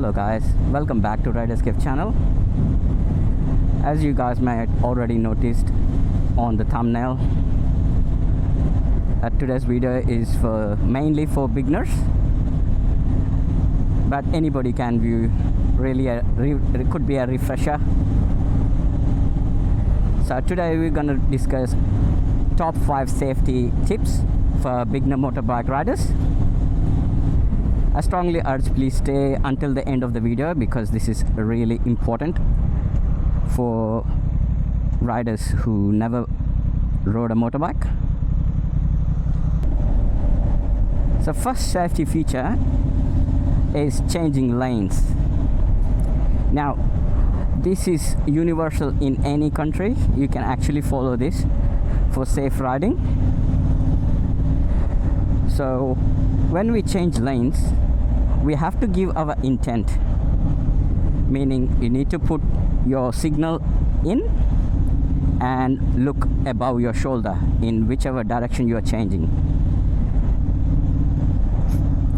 Hello guys, welcome back to Ride Escape channel. As you guys might already noticed on the thumbnail, today's video is mainly for beginners, but anybody can view. Really it could be a refresher. So today we're gonna discuss top 5 safety tips for beginner motorbike riders. I strongly urge please stay until the end of the video because this is really important for riders who never rode a motorbike. So first safety feature is changing lanes. Now this is universal in any country. You can actually follow this for safe riding. So when we change lanes, we have to give our intent, meaning you need to put your signal in and look above your shoulder in whichever direction you are changing.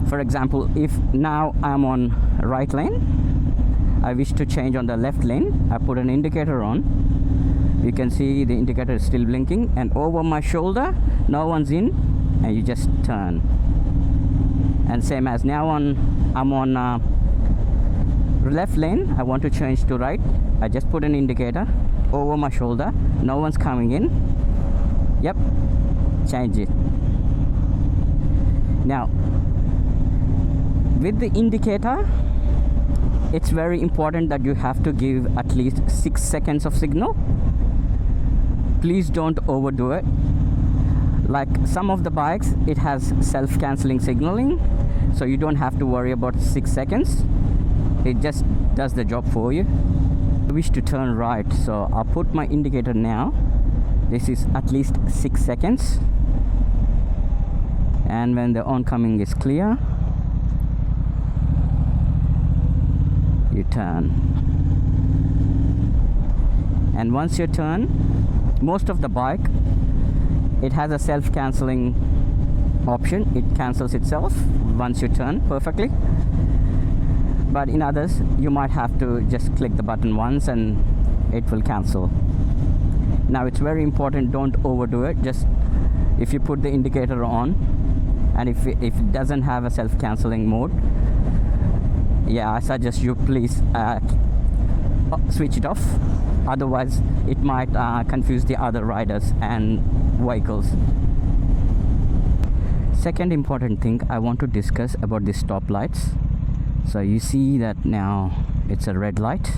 For example, if now I'm on right lane, I wish to change on the left lane, I put an indicator on. You can see the indicator is still blinking, and over my shoulder no one's in, and you just turn. And same as now I'm on left lane, I want to change to right, I just put an indicator over my shoulder, no one's coming in, yep, change it. Now with the indicator, it's very important that you have to give at least 6 seconds of signal. Please don't overdo it. Like some of the bikes, it has self-canceling signaling, so you don't have to worry about 6 seconds. It just does the job for you. I wish to turn right, so I'll put my indicator now. This is at least 6 seconds, and when the oncoming is clear, you turn. And once you turn, most of the bike, it has a self-canceling option. It cancels itself once you turn perfectly. But in others, you might have to just click the button once and it will cancel. Now it's very important, don't overdo it. Just if you put the indicator on, and if it doesn't have a self-canceling mode, yeah, I suggest you please switch it off. Otherwise it might confuse the other riders and vehicles. Second important thing I want to discuss about the stop lights. So you see that now it's a red light,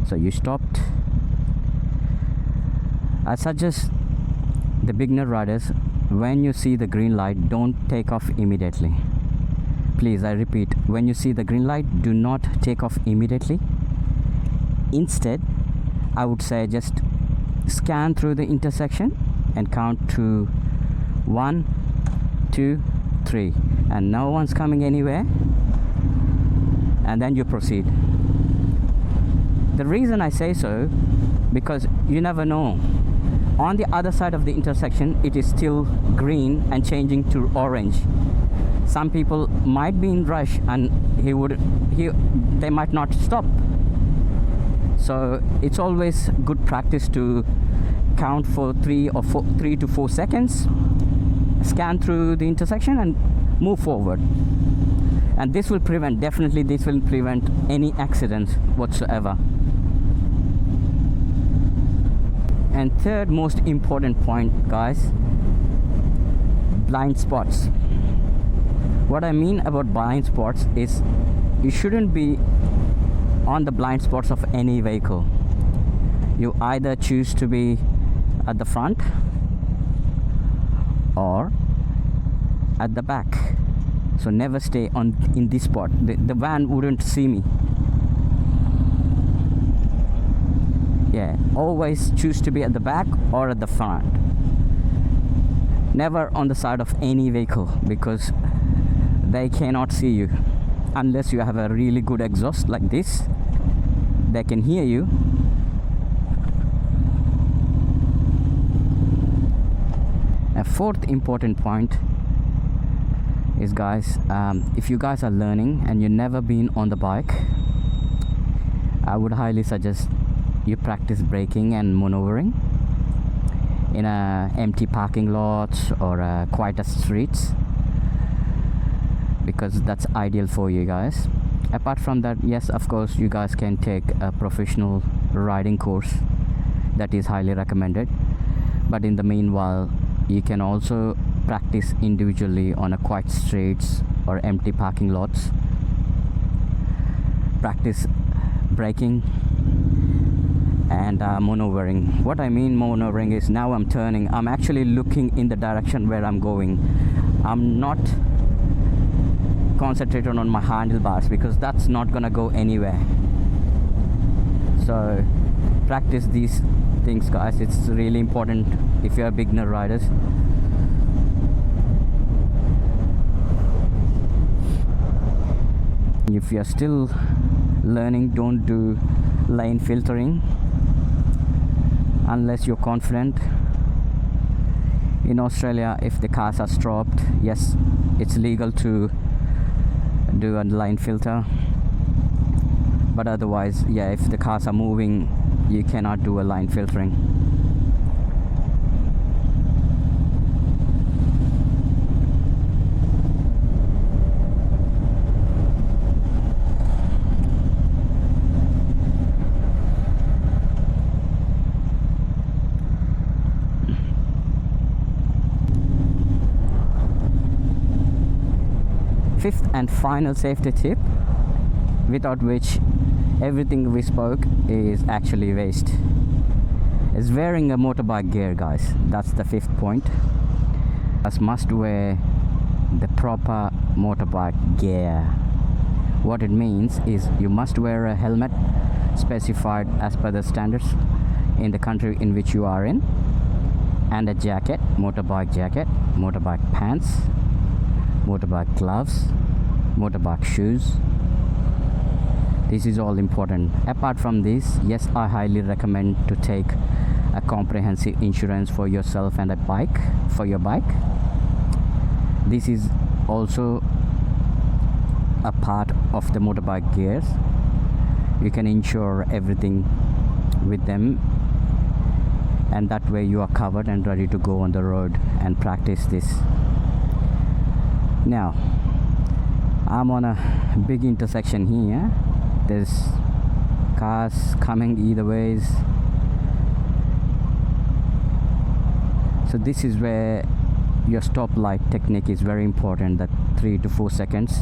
so you stopped. I suggest the beginner riders, when you see the green light, don't take off immediately. Please, I repeat, when you see the green light, do not take off immediately. Instead, I would say just scan through the intersection and count to 1, 2, 3, and no one's coming anywhere, and then you proceed. The reason I say so, because you never know. On the other side of the intersection, it is still green and changing to orange. Some people might be in rush and they might not stop. So it's always good practice to count for 3 to 4 seconds, scan through the intersection and move forward. And this will prevent, definitely this will prevent any accidents whatsoever. And third most important point, guys, blind spots. What I mean about blind spots is you shouldn't be on the blind spots of any vehicle. You either choose to be at the front or at the back. So never stay in this spot. The van wouldn't see me. Yeah, always choose to be at the back or at the front. Never on the side of any vehicle, because they cannot see you unless you have a really good exhaust like this. They can hear you. A fourth important point is, guys, if you guys are learning and you've never been on the bike, I would highly suggest you practice braking and maneuvering in a empty parking lots or quieter streets, because that's ideal for you guys. Apart from that, yes, of course, you guys can take a professional riding course. That is highly recommended. But in the meanwhile, you can also practice individually on a quiet streets or empty parking lots. Practice braking and maneuvering. What I mean maneuvering is, now I'm turning, I'm actually looking in the direction where I'm going. I'm not concentrated on my handlebars, because that's not gonna go anywhere. So practice these things, guys. It's really important if you're beginner riders. If you're still learning, don't do lane filtering unless you're confident. In Australia, if the cars are stopped, yes, it's legal to do a line filter, but otherwise, yeah, if the cars are moving, you cannot do a line filtering. Fifth and final safety tip, without which everything we spoke is actually waste, is wearing a motorbike gear, guys. That's the fifth point. You must wear the proper motorbike gear. What it means is you must wear a helmet specified as per the standards in the country in which you are in, and a jacket, motorbike pants, motorbike gloves, motorbike shoes. This is all important. Apart from this, yes, I highly recommend to take a comprehensive insurance for yourself and for your bike. This is also a part of the motorbike gears. You can insure everything with them, and that way you are covered and ready to go on the road and practice this. Now, I'm on a big intersection here. There's cars coming either ways. So this is where your stoplight technique is very important, that 3 to 4 seconds.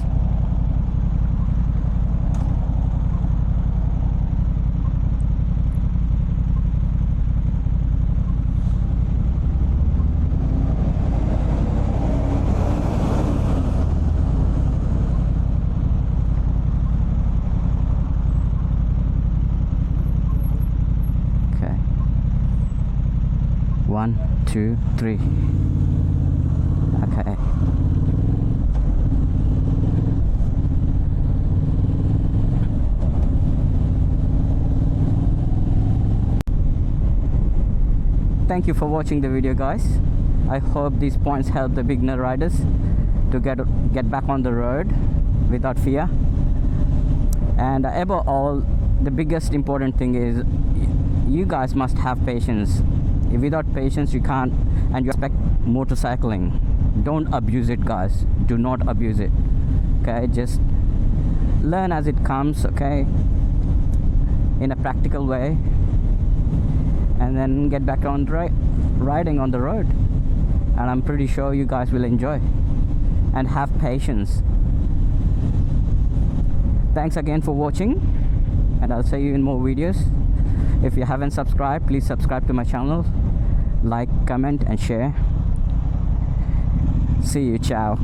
Okay. 1, 2, 3. Okay. Thank you for watching the video, guys. I hope these points help the beginner riders to get back on the road without fear. And above all, the biggest important thing is you guys must have patience. Without patience, you can't, and you expect motorcycling. Don't abuse it, guys. Do not abuse it. Okay, just learn as it comes, okay, in a practical way, and then get back on riding on the road. And I'm pretty sure you guys will enjoy and have patience. Thanks again for watching, and I'll see you in more videos. If you haven't subscribed, please subscribe to my channel, like, comment and share. See you. Ciao.